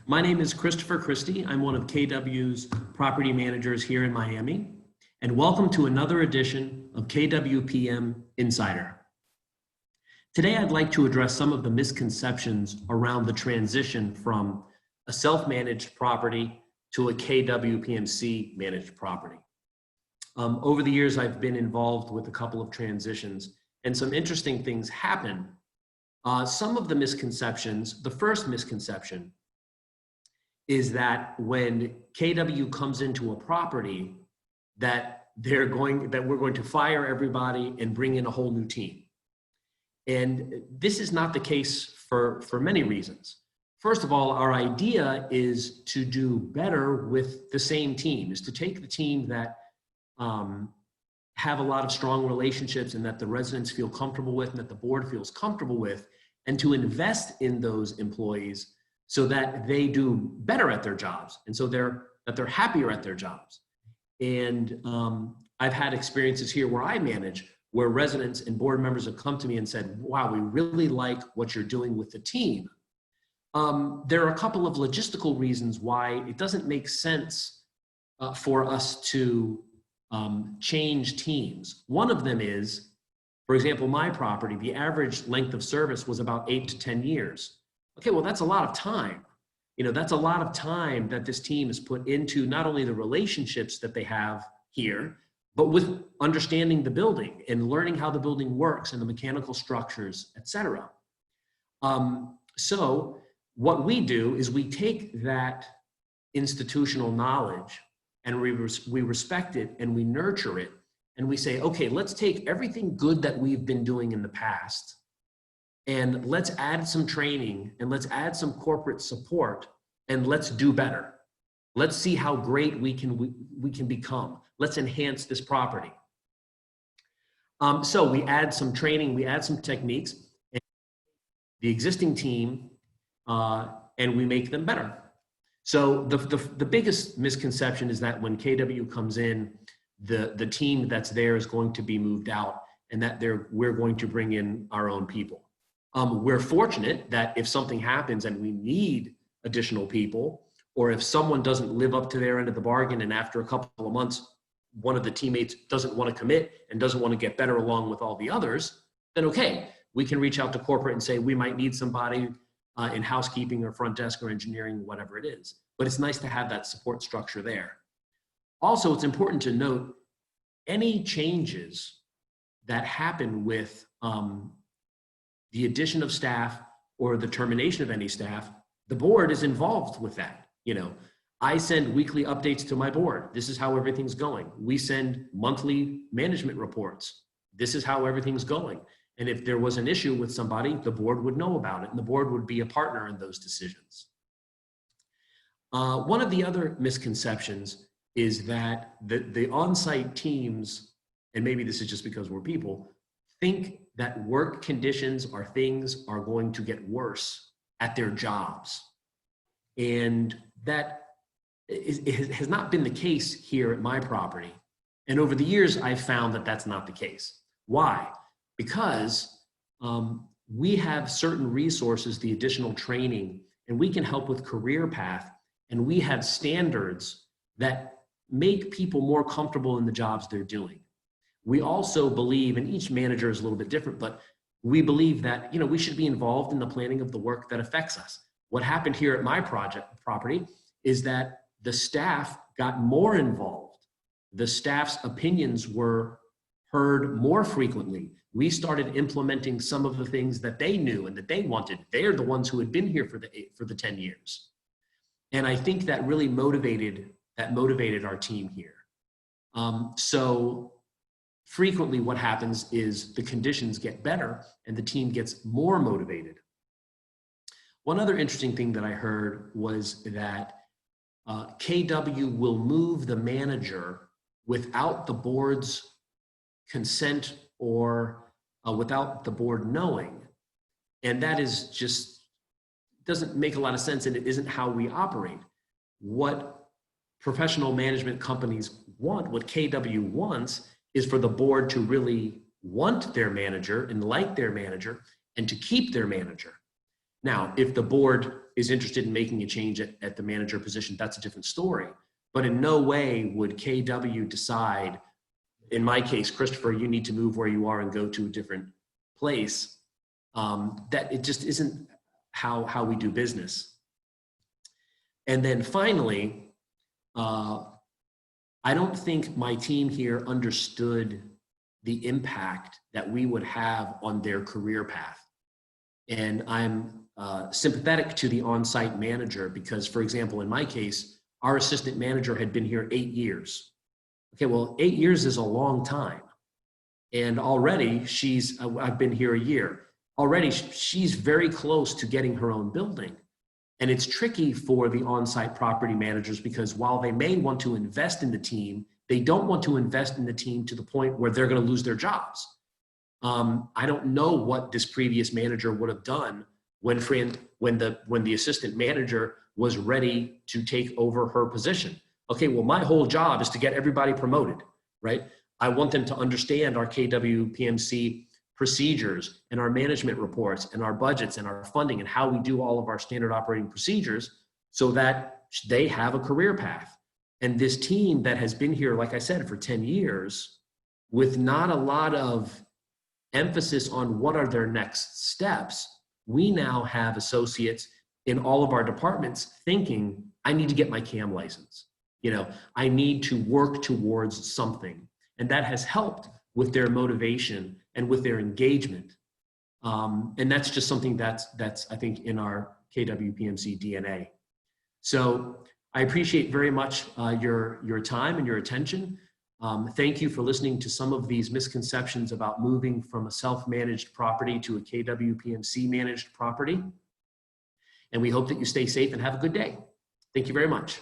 My name is Christopher Christie. I'm one of KW's property managers here in Miami, and welcome to another edition of KWPM Insider. Today, I'd like to address some of the misconceptions around the transition from a self-managed property to a KWPMC managed property. Over the years, I've been involved with a couple of transitions, and some interesting things happen. Some of the misconceptions, the first misconception is that when KW comes into a property that we're going to fire everybody and bring in a whole new team. And this is not the case for many reasons. First of all, our idea is to do better with the same team, is to take the team that have a lot of strong relationships and that the residents feel comfortable with and that the board feels comfortable with, and to invest in those employees so that they do better at their jobs and so that they're happier at their jobs. And I've had experiences here where I manage where residents and board members have come to me and said, wow, we really like what you're doing with the team. There are a couple of logistical reasons why it doesn't make sense for us to change teams. One of them is, for example, my property, the average length of service was about 8 to 10 years. Okay, well, that's a lot of time. That's a lot of time that this team has put into not only the relationships that they have here, but with understanding the building and learning how the building works and the mechanical structures, et cetera. So what we do is we take that institutional knowledge and we respect it and we nurture it. And we say, okay, let's take everything good that we've been doing in the past and let's add some training and let's add some corporate support and let's do better. Let's see how great we can become. Let's enhance this property. So we add some training, we add some techniques, and the existing team, and we make them better. So the biggest misconception is that when KW comes in, the team that's there is going to be moved out and that we're going to bring in our own people. We're fortunate that if something happens and we need additional people, or if someone doesn't live up to their end of the bargain and after a couple of months, one of the teammates doesn't want to commit and doesn't want to get better along with all the others, then okay, we can reach out to corporate and say we might need somebody in housekeeping or front desk or engineering, whatever it is. But it's nice to have that support structure there. Also, it's important to note any changes that happen with the addition of staff or the termination of any staff, the board is involved with that. I send weekly updates to my board. This is how everything's going. We send monthly management reports. This is how everything's going. And if there was an issue with somebody, the board would know about it and the board would be a partner in those decisions. One of the other misconceptions is that the on-site teams, and maybe this is just because we're people, think that work conditions or things are going to get worse at their jobs. And that has not been the case here at my property. And over the years, I've found that that's not the case. Why? Because we have certain resources, the additional training, and we can help with career path, and we have standards that make people more comfortable in the jobs they're doing. We also believe, and each manager is a little bit different, but we believe that we should be involved in the planning of the work that affects us. What happened here at my property is that the staff got more involved. The staff's opinions were heard more frequently. We started implementing some of the things that they knew and that they wanted. They are the ones who had been here for the 10 years. And I think that really motivated our team here. So frequently what happens is the conditions get better and the team gets more motivated. One other interesting thing that I heard was that KW will move the manager without the board's consent or without the board knowing. And that is just, doesn't make a lot of sense, and it isn't how we operate. What professional management companies want, what KW wants, is for the board to really want their manager and like their manager and to keep their manager. Now, if the board is interested in making a change at the manager position, that's a different story. But in no way would KW decide, in my case, Christopher, you need to move where you are and go to a different place. That it just isn't how we do business. And then finally, I don't think my team here understood the impact that we would have on their career path. And I'm sympathetic to the on-site manager because, for example, in my case, our assistant manager had been here 8 years. Okay, well, 8 years is a long time. And already I've been here a year. Already she's very close to getting her own building. And it's tricky for the on-site property managers because while they may want to invest in the team, they don't want to invest in the team to the point where they're going to lose their jobs. I don't know what this previous manager would have done when the assistant manager was ready to take over her position. Okay, well, my whole job is to get everybody promoted, right? I want them to understand our KWPMC procedures and our management reports and our budgets and our funding and how we do all of our standard operating procedures so that they have a career path. And this team that has been here, like I said, for 10 years, with not a lot of emphasis on what are their next steps, we now have associates in all of our departments thinking, I need to get my CAM license. I need to work towards something. And that has helped with their motivation and with their engagement. And that's just something that's I think, in our KWPMC DNA. So I appreciate very much your time and your attention. Thank you for listening to some of these misconceptions about moving from a self-managed property to a KWPMC managed property. And we hope that you stay safe and have a good day. Thank you very much.